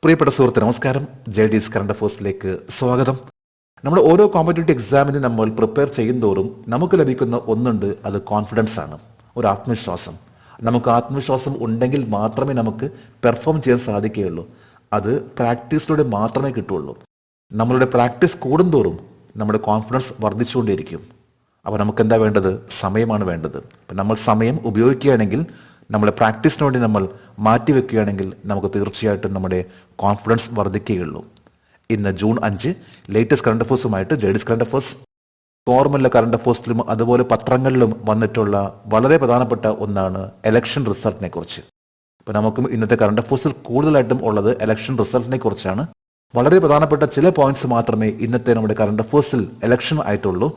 പ്രിയപ്പെട്ട സുഹൃത്ത് നമസ്കാരം. JD's കറണ്ട് അഫേഴ്സിലേക്ക് സ്വാഗതം. നമ്മുടെ ഓരോ കോമ്പറ്റേറ്റീവ് എക്സാമിന് നമ്മൾ പ്രിപ്പയർ ചെയ്യുന്തോറും നമുക്ക് ലഭിക്കുന്ന ഒന്നുണ്ട്, അത് കോൺഫിഡൻസ് ആണ്, ഒരു ആത്മവിശ്വാസം. നമുക്ക് ആത്മവിശ്വാസം ഉണ്ടെങ്കിൽ മാത്രമേ നമുക്ക് പെർഫോം ചെയ്യാൻ സാധിക്കുകയുള്ളൂ. അത് പ്രാക്ടീസിലൂടെ മാത്രമേ കിട്ടുള്ളൂ. നമ്മളുടെ പ്രാക്ടീസ് കൂടുന്തോറും നമ്മുടെ കോൺഫിഡൻസ് വർദ്ധിച്ചുകൊണ്ടിരിക്കും. അപ്പോൾ നമുക്ക് എന്താ വേണ്ടത്? സമയമാണ് വേണ്ടത്. അപ്പം നമ്മൾ സമയം ഉപയോഗിക്കുകയാണെങ്കിൽ, നമ്മുടെ പ്രാക്ടീസിന് വേണ്ടി നമ്മൾ മാറ്റിവെക്കുകയാണെങ്കിൽ നമുക്ക് തീർച്ചയായിട്ടും നമ്മുടെ കോൺഫിഡൻസ് വർദ്ധിക്കുകയുള്ളൂ. ഇന്ന് ജൂൺ 5 ലേറ്റസ്റ്റ് കറണ്ട് അഫേഴ്സുമായിട്ട് JD's current affairs normal current അഫേഴ്സിലും അതുപോലെ പത്രങ്ങളിലും വന്നിട്ടുള്ള വളരെ പ്രധാനപ്പെട്ട ഒന്നാണ് ഇലക്ഷൻ റിസൾട്ടിനെ കുറിച്ച്. അപ്പോൾ നമുക്കും ഇന്നത്തെ കറണ്ട് അഫേഴ്സിൽ കൂടുതലായിട്ടും ഉള്ളത് ഇലക്ഷൻ റിസൾട്ടിനെ കുറിച്ചാണ്. വളരെ പ്രധാനപ്പെട്ട ചില പോയിന്റ്സ് മാത്രമേ ഇന്നത്തെ നമ്മുടെ കറണ്ട് അഫേഴ്സിൽ ഇലക്ഷൻ ആയിട്ടുള്ളൂ.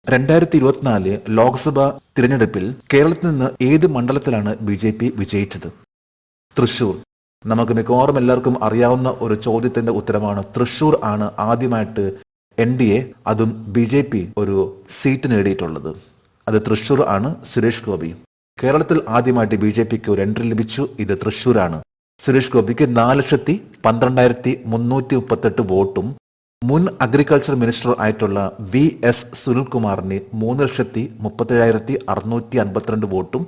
2024 ലോക്സഭ തിരഞ്ഞെടുപ്പിൽ കേരളത്തിൽ നിന്ന് ഏത് മണ്ഡലത്തിലാണ് BJP വിജയിച്ചത്? തൃശൂർ. നമുക്ക് മിക്കവാറും എല്ലാവർക്കും അറിയാവുന്ന ഒരു ചോദ്യത്തിന്റെ ഉത്തരമാണ്. തൃശൂർ ആണ് ആദ്യമായിട്ട് NDA അതും BJP ഒരു സീറ്റ് നേടിയിട്ടുള്ളത്. അത് തൃശൂർ ആണ്. സുരേഷ് ഗോപി. കേരളത്തിൽ ആദ്യമായിട്ട് BJPക്ക് ഒരു എൻട്രി ലഭിച്ചു. ഇത് തൃശൂരാണ്. സുരേഷ് ഗോപിക്ക് 4,12,338 വോട്ടും മുൻ അഗ്രികൾച്ചർ മിനിസ്റ്റർ ആയിട്ടുള്ള VS സുനിൽകുമാറിന് 3,37,652 വോട്ടും,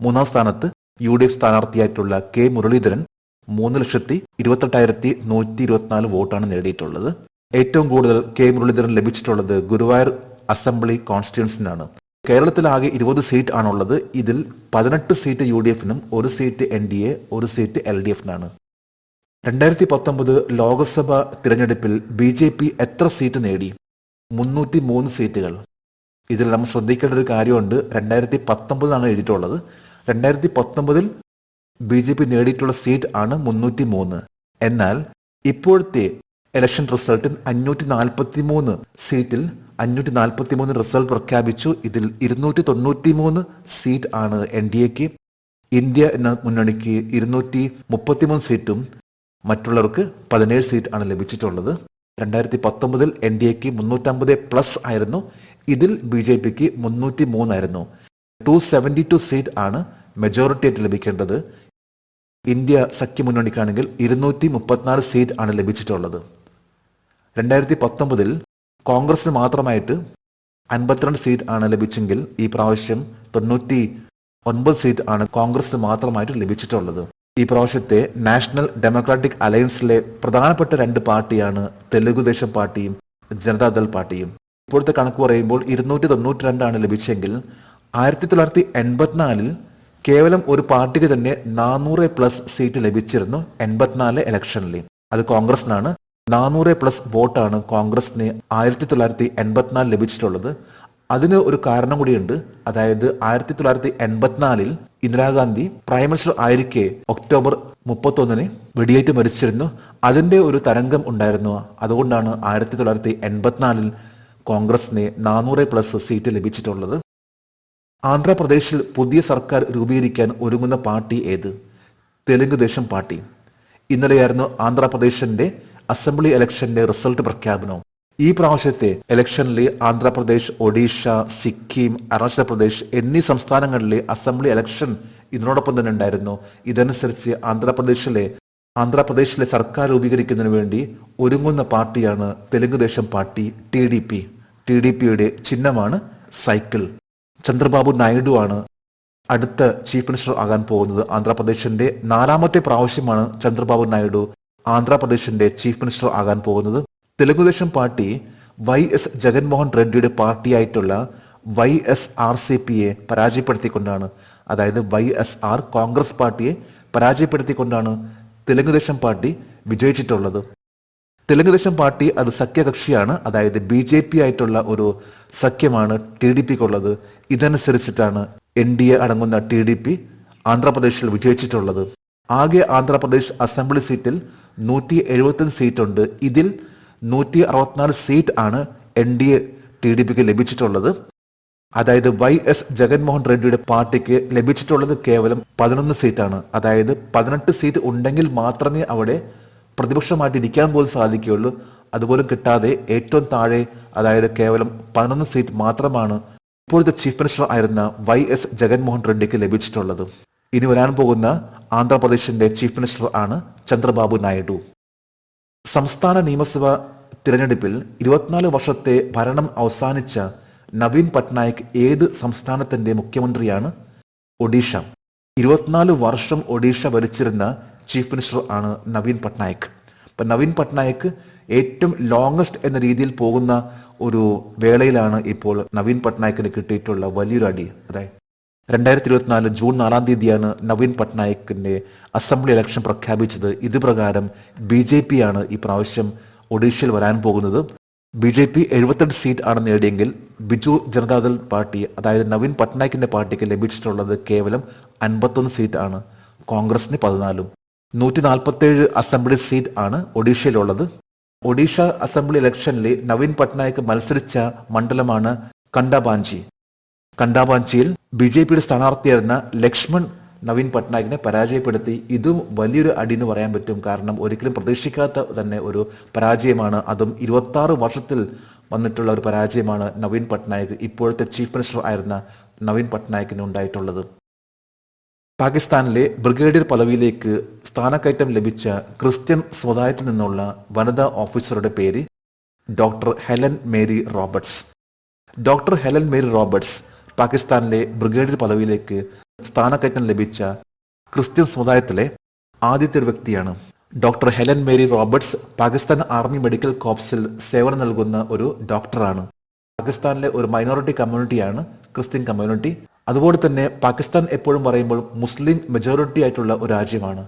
മൂന്നാം സ്ഥാനത്ത് UDF സ്ഥാനാർത്ഥിയായിട്ടുള്ള K മുരളീധരൻ 3,28,124 വോട്ടാണ് നേടിയിട്ടുള്ളത്. ഏറ്റവും കൂടുതൽ K മുരളീധരൻ ലഭിച്ചിട്ടുള്ളത് ഗുരുവായൂർ അസംബ്ലി കോൺസ്റ്റിറ്റ്യുവൻസിനാണ്. കേരളത്തിലാകെ 20 സീറ്റ് ആണുള്ളത്. ഇതിൽ 18 സീറ്റ് UDFനും 1 സീറ്റ് NDA, 1 സീറ്റ് LDFനാണ്. 2019 ലോക്സഭ തിരഞ്ഞെടുപ്പിൽ BJP എത്ര സീറ്റ് നേടി? 303 സീറ്റുകൾ. ഇതിൽ നമ്മൾ ശ്രദ്ധിക്കേണ്ട ഒരു കാര്യമുണ്ട്. 2019 എഴുതിയിട്ടുള്ളത്. 2019 BJP നേടിയിട്ടുള്ള സീറ്റ് ആണ് 303. എന്നാൽ ഇപ്പോഴത്തെ ഇലക്ഷൻ റിസൾട്ടിൽ 543 സീറ്റിൽ 543 റിസൾട്ട് പ്രഖ്യാപിച്ചു. ഇതിൽ 293 സീറ്റ് ആണ് NDAക്ക്. ഇന്ത്യ എന്ന മുന്നണിക്ക് 233 സീറ്റും മറ്റുള്ളവർക്ക് 17 സീറ്റ് ആണ് ലഭിച്ചിട്ടുള്ളത്. 2019 NDAക്ക് 350+ ആയിരുന്നു. ഇതിൽ BJPക്ക് 303 ആയിരുന്നു. 272 സീറ്റ് ആണ് മെജോറിറ്റി ആയിട്ട് ലഭിക്കേണ്ടത്. ഇന്ത്യ സഖ്യമുന്നണിക്കാണെങ്കിൽ 234 സീറ്റ് ആണ് ലഭിച്ചിട്ടുള്ളത്. 2019 കോൺഗ്രസിന് മാത്രമായിട്ട് 52 സീറ്റ് ആണ് ലഭിച്ചെങ്കിൽ ഈ പ്രാവശ്യം 99 സീറ്റ് ആണ് കോൺഗ്രസിന് മാത്രമായിട്ട് ലഭിച്ചിട്ടുള്ളത്. ഈ പ്രാവശ്യത്തെ നാഷണൽ ഡെമോക്രാറ്റിക് അലയൻസിലെ പ്രധാനപ്പെട്ട 2 പാർട്ടിയാണ് തെലുഗുദേശം പാർട്ടിയും ജനതാദൾ പാർട്ടിയും. ഇപ്പോഴത്തെ കണക്ക് പറയുമ്പോൾ 292 ആണ് ലഭിച്ചെങ്കിൽ 1984 കേവലം ഒരു പാർട്ടിക്ക് തന്നെ 400+ സീറ്റ് ലഭിച്ചിരുന്നു 84 ഇലക്ഷനിൽ. അത് കോൺഗ്രസിനാണ്. 400+ വോട്ടാണ് കോൺഗ്രസിന് 1984 ലഭിച്ചിട്ടുള്ളത്. അതിന് ഒരു കാരണം കൂടിയുണ്ട്. അതായത് 1984 ഇന്ദിരാഗാന്ധി പ്രൈം മിനിസ്റ്റർ ആയിരിക്കെ ഒക്ടോബർ 31 വെടിയേറ്റ് മരിച്ചിരുന്നു. അതിന്റെ ഒരു തരംഗം ഉണ്ടായിരുന്നു. അതുകൊണ്ടാണ് 1984 കോൺഗ്രസിന് 400+ സീറ്റ് ലഭിച്ചിട്ടുള്ളത്. ആന്ധ്രാപ്രദേശിൽ പുതിയ സർക്കാർ രൂപീകരിക്കാൻ ഒരുങ്ങുന്ന പാർട്ടി ഏത്? തെലുങ്കുദേശം പാർട്ടി. ഇന്നലെയായിരുന്നു ആന്ധ്രാപ്രദേശിന്റെ അസംബ്ലി ഇലക്ഷന്റെ റിസൾട്ട് പ്രഖ്യാപനം. ഈ പ്രാവശ്യത്തെ ഇലക്ഷനിൽ ആന്ധ്രാപ്രദേശ്, ഒഡീഷ, സിക്കിം, അരുണാചൽ പ്രദേശ് എന്നീ സംസ്ഥാനങ്ങളിലെ അസംബ്ലി ഇലക്ഷൻ ഇതിനോടൊപ്പം തന്നെ ഉണ്ടായിരുന്നു. ഇതനുസരിച്ച് ആന്ധ്രാപ്രദേശിലെ സർക്കാർ രൂപീകരിക്കുന്നതിന് വേണ്ടി ഒരുങ്ങുന്ന പാർട്ടിയാണ് തെലുങ്കുദേശം പാർട്ടി, TDP. TDPയുടെ ചിഹ്നമാണ് സൈക്കിൾ. ചന്ദ്രബാബു നായിഡു ആണ് അടുത്ത ചീഫ് മിനിസ്റ്റർ ആകാൻ പോകുന്നത്. ആന്ധ്രാപ്രദേശിന്റെ 4ാമത്തെ പ്രാവശ്യമാണ് ചന്ദ്രബാബു നായിഡു ആന്ധ്രാപ്രദേശിന്റെ ചീഫ് മിനിസ്റ്റർ ആകാൻ പോകുന്നത്. തെലുങ്കുദേശം പാർട്ടി YS ജഗൻമോഹൻ റെഡ്ഡിയുടെ പാർട്ടിയായിട്ടുള്ള YSRCPയെ പരാജയപ്പെടുത്തിക്കൊണ്ടാണ്, അതായത് YSR കോൺഗ്രസ് പാർട്ടിയെ പരാജയപ്പെടുത്തിക്കൊണ്ടാണ് തെലുങ്കുദേശം പാർട്ടി വിജയിച്ചിട്ടുള്ളത്. തെലുങ്കുദേശം പാർട്ടി അത് സഖ്യകക്ഷിയാണ്. അതായത് BJP ആയിട്ടുള്ള ഒരു സഖ്യമാണ് TDPക്കുള്ളത്. ഇതനുസരിച്ചിട്ടാണ് NDA അടങ്ങുന്ന TDP ആന്ധ്രാപ്രദേശിൽ വിജയിച്ചിട്ടുള്ളത്. ആകെ ആന്ധ്രാപ്രദേശ് അസംബ്ലി സീറ്റിൽ 175 സീറ്റുണ്ട്. ഇതിൽ 164 സീറ്റ് ആണ് NDA TDPക്ക് ലഭിച്ചിട്ടുള്ളത്. അതായത് YS ജഗൻമോഹൻ റെഡ്ഡിയുടെ പാർട്ടിക്ക് ലഭിച്ചിട്ടുള്ളത് കേവലം 11 സീറ്റാണ്. അതായത് 18 സീറ്റ് ഉണ്ടെങ്കിൽ മാത്രമേ അവിടെ പ്രതിപക്ഷമായിട്ട് ഇരിക്കാൻ പോലും സാധിക്കുകയുള്ളൂ. അതുപോലും കിട്ടാതെ ഏറ്റവും താഴെ, അതായത് കേവലം 11 സീറ്റ് മാത്രമാണ് ഇപ്പോഴത്തെ ചീഫ് മിനിസ്റ്റർ ആയിരുന്ന YS ജഗൻമോഹൻ റെഡ്ഡിക്ക് ലഭിച്ചിട്ടുള്ളത്. ഇനി വരാൻ പോകുന്ന ആന്ധ്രാപ്രദേശിന്റെ ചീഫ് മിനിസ്റ്റർ ആണ് ചന്ദ്രബാബു നായിഡു. സംസ്ഥാന നിയമസഭാ തിരഞ്ഞെടുപ്പിൽ 24 വർഷത്തെ ഭരണം അവസാനിച്ച നവീൻ പട്നായിക് ഏത് സംസ്ഥാനത്തിന്റെ മുഖ്യമന്ത്രിയാണ്? ഒഡീഷ. 24 വർഷം ഒഡീഷ ഭരിച്ചിരുന്ന ചീഫ് മിനിസ്റ്റർ ആണ് നവീൻ പട്നായിക്. അപ്പൊ നവീൻ പട്നായിക് ഏറ്റവും ലോങ്സ്റ്റ് എന്ന രീതിയിൽ പോകുന്ന ഒരു വേളയിലാണ് ഇപ്പോൾ നവീൻ പട്നായിക്കിന് കിട്ടിയിട്ടുള്ള വലിയൊരു അടി. അതായത് 2024 ജൂൺ 4 തീയതിയാണ് നവീൻ പട്നായിക്കിന്റെ അസംബ്ലി ഇലക്ഷൻ പ്രഖ്യാപിച്ചത്. ഇത് പ്രകാരം BJP ആണ് ഈ പ്രാവശ്യം ഒഡീഷയിൽ വരാൻ പോകുന്നത്. BJP 78 സീറ്റ് ആണ് നേടിയെങ്കിൽ ബിജു ജനതാദൾ പാർട്ടി, അതായത് നവീൻ പട്നായിക്കിന്റെ പാർട്ടിക്ക് ലഭിച്ചിട്ടുള്ളത് കേവലം 51 സീറ്റ് ആണ്. കോൺഗ്രസിന് 14. 147 അസംബ്ലി സീറ്റ് ആണ് ഒഡീഷയിലുള്ളത്. ഒഡീഷ അസംബ്ലി ഇലക്ഷനിൽ നവീൻ പട്നായിക് മത്സരിച്ച മണ്ഡലമാണ് കണ്ടാബാഞ്ചി. കണ്ടാബാഞ്ചിയിൽ BJPയുടെ സ്ഥാനാർത്ഥിയായിരുന്ന ലക്ഷ്മൺ നവീൻ പട്നായിക്കിനെ പരാജയപ്പെടുത്തി. ഇതും വലിയൊരു അടി എന്ന് പറയാൻ പറ്റും. കാരണം ഒരിക്കലും പ്രതീക്ഷിക്കാത്ത തന്നെ ഒരു പരാജയമാണ്. അതും 26 വർഷത്തിൽ വന്നിട്ടുള്ള ഒരു പരാജയമാണ് നവീൻ പട്നായിക്, ഇപ്പോഴത്തെ ചീഫ് മിനിസ്റ്റർ ആയിരുന്ന നവീൻ പട്നായിക്കിന് ഉണ്ടായിട്ടുള്ളത്. പാകിസ്ഥാനിലെ ബ്രിഗേഡിയർ പദവിയിലേക്ക് സ്ഥാനക്കയറ്റം ലഭിച്ച ക്രിസ്ത്യൻ സമുദായത്തിൽ നിന്നുള്ള വനിതാ ഓഫീസറുടെ പേര് doctor Helen Mary Roberts. Doctor Helen Mary Roberts പാകിസ്ഥാനിലെ ബ്രിഗേഡിയർ പദവിയിലേക്ക് സ്ഥാനക്കയറ്റം ലഭിച്ച ക്രിസ്ത്യൻ സമുദായത്തിലെ ആദ്യത്തെ ഒരു വ്യക്തിയാണ്. Doctor Helen Mary Roberts Pakistan army medical കോർപ്സിൽ സേവനം നൽകുന്ന ഒരു ഡോക്ടറാണ്. പാകിസ്ഥാനിലെ ഒരു മൈനോറിറ്റി കമ്മ്യൂണിറ്റിയാണ് ക്രിസ്ത്യൻ കമ്മ്യൂണിറ്റി. അതുപോലെ തന്നെ പാകിസ്ഥാൻ എപ്പോഴും പറയുമ്പോൾ മുസ്ലിം മെജോറിറ്റി ആയിട്ടുള്ള ഒരു രാജ്യമാണ്.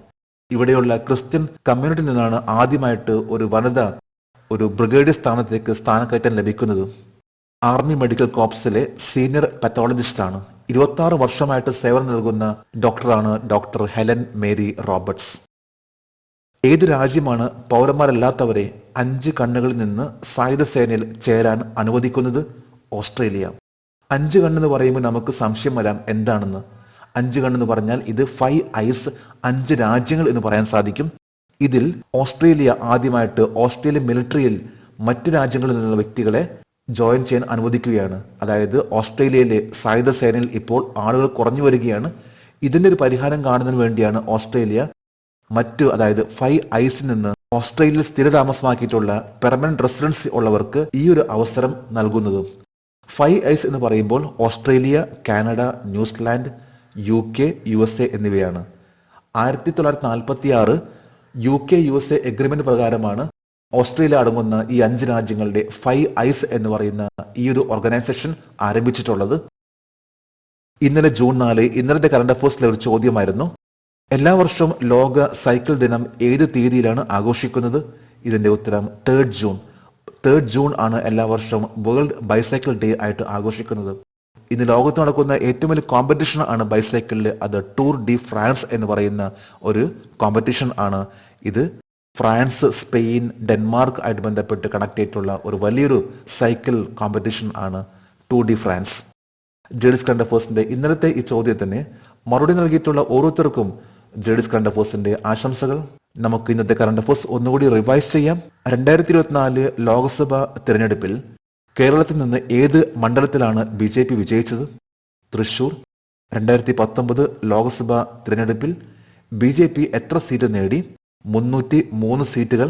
ഇവിടെയുള്ള ക്രിസ്ത്യൻ കമ്മ്യൂണിറ്റിയിൽ നിന്നാണ് ആദ്യമായിട്ട് ഒരു വനിത ഒരു ബ്രിഗേഡിയർ സ്ഥാനത്തേക്ക് സ്ഥാനക്കയറ്റം ലഭിക്കുന്നത്. ആർമി മെഡിക്കൽ കോർപ്സിലെ സീനിയർ പത്തോളജിസ്റ്റ് ആണ്. 26 വർഷമായിട്ട് സേവനം നൽകുന്ന ഡോക്ടറാണ് ഡോക്ടർ ഹെലൻ മേരി റോബർട്ട്സ്. ഏത് രാജ്യമാണ് പൗരന്മാരല്ലാത്തവരെ 5 കണ്ണുകളിൽ നിന്ന് സായുധ സേനയിൽ ചേരാൻ അനുവദിക്കുന്നത്? ഓസ്ട്രേലിയ. 5 കണ്ണെന്ന് പറയുമ്പോൾ നമുക്ക് സംശയം വരാം എന്താണെന്ന്. 5 കണ്ണെന്ന് പറഞ്ഞാൽ ഇത് 5 ഐസ്, 5 രാജ്യങ്ങൾ എന്ന് പറയാൻ സാധിക്കും. ഇതിൽ ഓസ്ട്രേലിയ ആദ്യമായിട്ട് ഓസ്ട്രേലിയൻ മിലിറ്ററിയിൽ മറ്റു രാജ്യങ്ങളിൽ നിന്നുള്ള വ്യക്തികളെ ജോയിൻ ചെയ്യാൻ അനുവദിക്കുകയാണ്. അതായത് ഓസ്ട്രേലിയയിലെ സായുധ സേനയിൽ ഇപ്പോൾ ആളുകൾ കുറഞ്ഞു വരികയാണ്. ഇതിന്റെ ഒരു പരിഹാരം കാണുന്നതിന് വേണ്ടിയാണ് ഓസ്ട്രേലിയ അതായത് 5 ഐസിൽ നിന്ന് ഓസ്ട്രേലിയയിൽ സ്ഥിരതാമസമാക്കിയിട്ടുള്ള പെർമനന്റ് റെസിഡൻസി ഉള്ളവർക്ക് ഈ ഒരു അവസരം നൽകുന്നത്. 5 ഐസ് എന്ന് പറയുമ്പോൾ Australia, Canada, New Zealand, UK, USA എന്നിവയാണ്. 1946 UK USA എഗ്രിമെന്റ് പ്രകാരമാണ് ഓസ്ട്രേലിയ അടങ്ങുന്ന ഈ 5 രാജ്യങ്ങളുടെ 5 ഐസ് എന്ന് പറയുന്ന ഈ ഒരു ഓർഗനൈസേഷൻ ആരംഭിച്ചിട്ടുള്ളത്. ഇന്നലെ ജൂൺ 4 ഇന്നലത്തെ കറണ്ട് അഫയേഴ്സിലെ ഒരു ചോദ്യമായിരുന്നു, എല്ലാ വർഷവും ലോക സൈക്കിൾ ദിനം ഏത് തീയതിയിലാണ് ആഘോഷിക്കുന്നത്? ഇതിന്റെ ഉത്തരം 3rd ജൂൺ. 3rd ജൂൺ ആണ് എല്ലാ വർഷവും വേൾഡ് ബൈസൈക്കിൾ ഡേ ആയിട്ട് ആഘോഷിക്കുന്നത്. ഇന്ന് ലോകത്ത് നടക്കുന്ന ഏറ്റവും വലിയ കോമ്പറ്റീഷൻ ആണ് ബൈസൈക്കിളിൽ. അത് ടൂർ ഡി ഫ്രാൻസ് എന്ന് പറയുന്ന ഒരു കോമ്പറ്റീഷൻ ആണ്. ഇത് ഫ്രാൻസ്, സ്പെയിൻ, ഡെൻമാർക്ക് ആയിട്ട് ബന്ധപ്പെട്ട് കണക്ട് ചെയ്തിട്ടുള്ള ഒരു വലിയൊരു സൈക്കിൾ കോമ്പറ്റീഷൻ ആണ് ടൂർ ഡി ഫ്രാൻസ്. ജേഡിസ് കറണ്ട് അഫയേഴ്സിന്റെ ഇന്നലത്തെ ഈ ചോദ്യത്തിന് മറുപടി നൽകിയിട്ടുള്ള ഓരോരുത്തർക്കും ജേഡിസ് കറണ്ട് അഫയേഴ്സിന്റെ ആശംസകൾ. നമുക്ക് ഇന്നത്തെ കറണ്ട് അഫയേഴ്സ് ഒന്നുകൂടി റിവൈസ് ചെയ്യാം. 2024 ലോക്സഭാ തിരഞ്ഞെടുപ്പിൽ കേരളത്തിൽ നിന്ന് ഏത് മണ്ഡലത്തിലാണ് BJP വിജയിച്ചത്? തൃശൂർ. 2019 ലോക്സഭാ തിരഞ്ഞെടുപ്പിൽ BJP എത്ര സീറ്റ് നേടി? 303 സീറ്റുകൾ.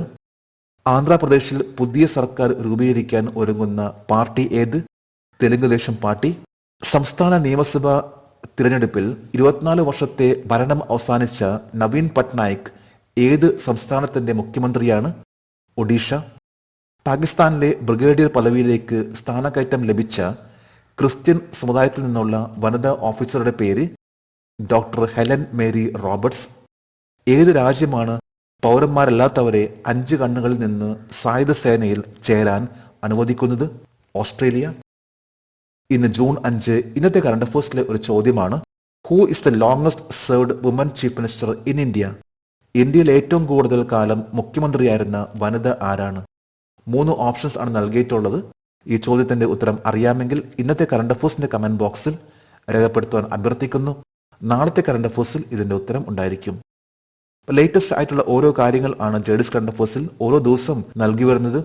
ആന്ധ്രാപ്രദേശിൽ പുതിയ സർക്കാർ രൂപീകരിക്കാൻ ഒരുങ്ങുന്ന പാർട്ടി ഏത്? തെലുങ്കുദേശം പാർട്ടി. സംസ്ഥാന നിയമസഭാ തിരഞ്ഞെടുപ്പിൽ 24 വർഷത്തെ ഭരണം അവസാനിച്ച നവീൻ പട്നായിക് ഏത് സംസ്ഥാനത്തിന്റെ മുഖ്യമന്ത്രിയാണ്? ഒഡീഷ. പാകിസ്ഥാനിലെ ബ്രിഗേഡിയർ പദവിയിലേക്ക് സ്ഥാനക്കയറ്റം ലഭിച്ച ക്രിസ്ത്യൻ സമുദായത്തിൽ നിന്നുള്ള വനിതാ ഓഫീസറുടെ പേര് ഡോക്ടർ ഹെലൻ മേരി റോബർട്ട്സ്. ഏത് രാജ്യമാണ് പൗരന്മാരല്ലാത്തവരെ 5 കണ്ണുകളിൽ നിന്ന് സായുധ സേനയിൽ ചേരാൻ അനുവദിക്കുന്നത്? ഓസ്ട്രേലിയ. ഇന്ന് ജൂൺ 5 ഇന്നത്തെ കറണ്ട് അഫയേഴ്സിലെ ഒരു ചോദ്യമാണ്, who is the longest served woman chief minister in India? ഇന്ത്യയിൽ ഏറ്റവും കൂടുതൽ കാലം മുഖ്യമന്ത്രിയായിരുന്ന വനിത ആരാണ്? 3 ഓപ്ഷൻസ് ആണ് നൽകിയിട്ടുള്ളത്. ഈ ചോദ്യത്തിന്റെ ഉത്തരം അറിയാമെങ്കിൽ ഇന്നത്തെ കറണ്ട് അഫയേഴ്സിന്റെ കമന്റ് ബോക്സിൽ രേഖപ്പെടുത്തുവാൻ അഭ്യർത്ഥിക്കുന്നു. നാളത്തെ കറണ്ട് അഫയേഴ്സിൽ ഇതിന്റെ ഉത്തരം ഉണ്ടായിരിക്കും. ലേറ്റസ്റ്റ് ആയിട്ടുള്ള ഓരോ കാര്യങ്ങൾ ആണ് ജേഡിസ് കറണ്ട് അഫയേഴ്സിൽ ഓരോ ദിവസം നൽകി വരുന്നത്.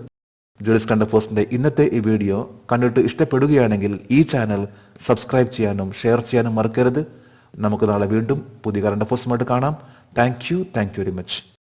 ജേഡിസ് കറണ്ട് അഫയേഴ്സിന്റെ ഇന്നത്തെ ഈ വീഡിയോ കണ്ടിട്ട് ഇഷ്ടപ്പെടുകയാണെങ്കിൽ ഈ ചാനൽ സബ്സ്ക്രൈബ് ചെയ്യാനും ഷെയർ ചെയ്യാനും മറക്കരുത്. നമുക്ക് നാളെ വീണ്ടും പുതിയ കറണ്ട് അഫയേഴ്സുമായിട്ട് കാണാം. Thank you very much.